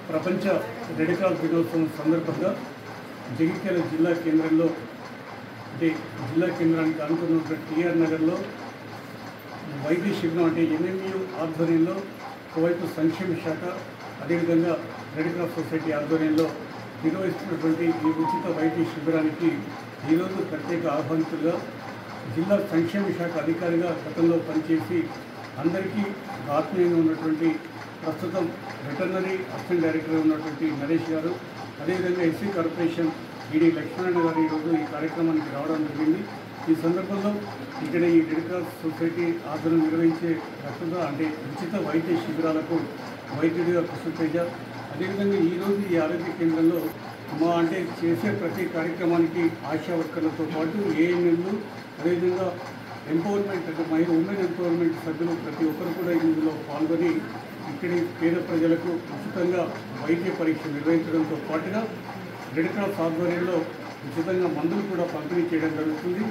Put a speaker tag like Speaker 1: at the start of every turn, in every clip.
Speaker 1: ప్రపంచ red cross దినోత్సవం సందర్భంగా జగిత్యాల జిల్లా కేంద్రంలో అంటే జిల్లా కేంద్రానికి అనుకున్నటువంటి టీఆర్ నగర్లో వైద్య శిబిరం అంటే ఎంఎంయు ఆధ్వర్యంలో ఒకవైపు సంక్షేమ శాఖ అదేవిధంగా రెడ్ క్రాస్ సొసైటీ ఆధ్వర్యంలో నిర్వహిస్తున్నటువంటి ఈ ఉచిత వైద్య శిబిరానికి ఈరోజు ప్రత్యేక ఆహ్వానితులుగా జిల్లా సంక్షేమ శాఖ అధికారిగా గతంలో పనిచేసి అందరికీ ఆత్మీయంగా ఉన్నటువంటి ప్రస్తుతం వెటర్నరీ అసిస్టెంట్ డైరెక్టర్ ఉన్నటువంటి నరేష్ గారు, అదేవిధంగా ఎస్సీ కార్పొరేషన్ ఈడీ లక్ష్మణ్ గారు ఈరోజు ఈ కార్యక్రమానికి రావడం జరిగింది. ఈ సందర్భంలో ఇక్కడ ఈ రెడ్ క్రాస్ సొసైటీ ఆధ్వర్యం నిర్వహించే ఉచిత వైద్య శిబిరాలకు వైద్యుడిగా కృష్ణతేజ, అదేవిధంగా ఈరోజు ఈ ఆరోగ్య కేంద్రంలో చేసే ప్రతి కార్యక్రమానికి ఆశా వర్కర్లతో పాటు ఏఎన్ఎంలు, అదేవిధంగా ఎంపవర్మెంట్ అంటే ఉమెన్ ఎంపవర్మెంట్ సభ్యులు ప్రతి ఒక్కరు కూడా ఇందులో పాల్గొని ఇక్కడి పేద ప్రజలకు ఉచితంగా వైద్య పరీక్ష నిర్వహించడంతో పాటుగా రెడ్ క్రాస్ ఆధ్వర్యంలో ఉచితంగా మందులు కూడా పంపిణీ చేయడం జరుగుతుంది.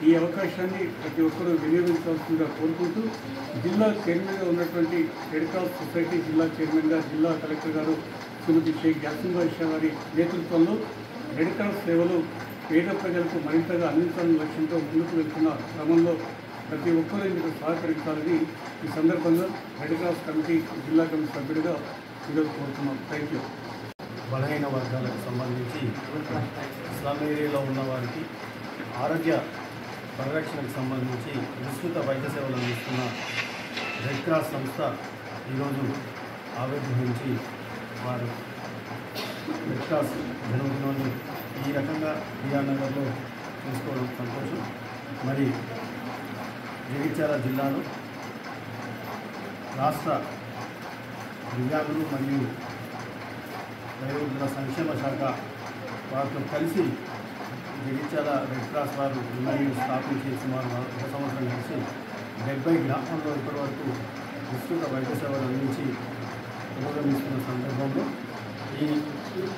Speaker 1: ఈ అవకాశాన్ని ప్రతి ఒక్కరూ వినియోగించాల్సిందిగా కోరుకుంటూ జిల్లా చైర్మన్గా ఉన్నటువంటి రెడ్ క్రాస్ సొసైటీ జిల్లా చైర్మన్గా జిల్లా కలెక్టర్ గారు శ్రీమతి షేక్ యాసిన్ బాషా గారి నేతృత్వంలో రెడ్ క్రాస్ సేవలు పేద ప్రజలకు మరింతగా అందించాలనే లక్ష్యంతో ముందుకు వెళ్తున్న క్రమంలో ప్రతి ఒక్కరూ ఇందుకు సహకరించాలని ఈ సందర్భంగా రెడ్ క్రాస్ కమిటీ జిల్లా కమిటీ సభ్యుడిగా ఈరోజు కోరుతున్నాం. Thank you.
Speaker 2: బలహీన వర్గాలకు సంబంధించి స్లమ్ ఏరియాలో ఉన్న వారికి ఆరోగ్య పరిరక్షణకు సంబంధించి విస్తృత వైద్య సేవలు అందిస్తున్న రెడ్ క్రాస్ సంస్థ ఈరోజు ఆవిర్భవించి వారు రెడ్ క్రాస్ జన్మదినాన్ని ఈ రకంగా టీఆర్ నగర్లో చూసుకోవడం సంతోషం. మరి జగిత్యాల జిల్లాలో రాష్ట్ర దివ్యాంగులు మరియు వయోవృద్ధుల సంక్షేమ శాఖ వారితో కలిసి జగిత్యాల రెడ్ క్రాస్ వారు ఎంఎంయు స్థాపించి సుమారు 1 సంవత్సరం కలిసి 70 గ్రామాల్లో ఇప్పటివరకు విస్తృత వైద్య సేవలు అందించి పురోగమిస్తున్న సందర్భంలో ఈ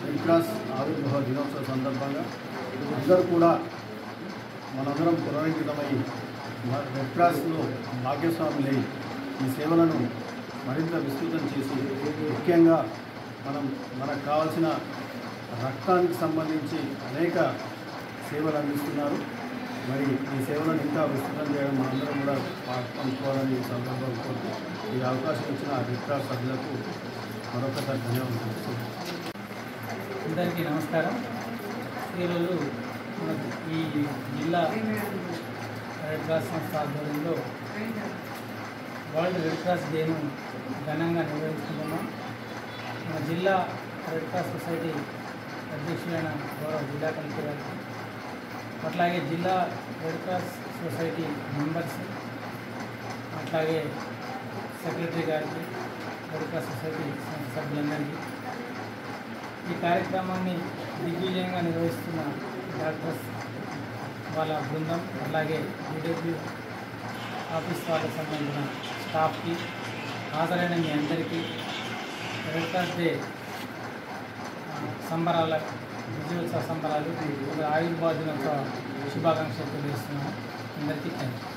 Speaker 2: రెడ్ క్రాస్ ఆవిర్భావ దినోత్సవ సందర్భంగా అందరూ కూడా మనందరం పునరంకితమై రెడ్ క్రాస్లో భాగ్యస్వాములై ఈ సేవలను మరింత విస్తృతం చేసి ముఖ్యంగా మనకు కావాల్సిన రక్తానికి సంబంధించి అనేక సేవలు అందిస్తున్నారు. మరి ఈ సేవలను ఇంకా విస్తృతం చేయడం మనందరం కూడా పంచుకోవాలని ఈ సందర్భంలో కోరుతూ ఈ అవకాశం ఇచ్చిన రెడ్ క్రాస్ సభ్యులకు మరొకసారి ధన్యవాదాలు.
Speaker 3: అందరికీ నమస్కారం. ఈరోజు మనకు ఈ జిల్లా రెడ్ క్రాస్ సంస్థ ఆధ్వర్యంలో వరల్డ్ రెడ్ క్రాస్ డేను ఘనంగా నిర్వహిస్తున్నాం. మన జిల్లా రెడ్ క్రాస్ సొసైటీ అధ్యక్షులైన గౌరవ జిల్లా కలెక్టర్ గారికి, అట్లాగే జిల్లా రెడ్ క్రాస్ సొసైటీ మెంబర్స్, అట్లాగే సెక్రటరీ గారికి, రెడ్ క్రాస్ సొసైటీ సభ్యులందరికీ, ఈ కార్యక్రమాన్ని దిగ్విజయంగా నిర్వహిస్తున్న డాక్టర్స్ వాళ్ళ బృందం, అలాగే ఈడబ్ల్యూ ఆఫీస్ వాళ్ళకి సంబంధించిన స్టాఫ్కి, హాజరైన మీ అందరికీ రెడ్ క్రాస్ డే సంబరాల విజయోత్సవ సంబరాలు, ఆయుర్వేద దినోత్సవ శుభాకాంక్షలు తెలియజేస్తున్నాను. అందరికీ థ్యాంక్ యూ.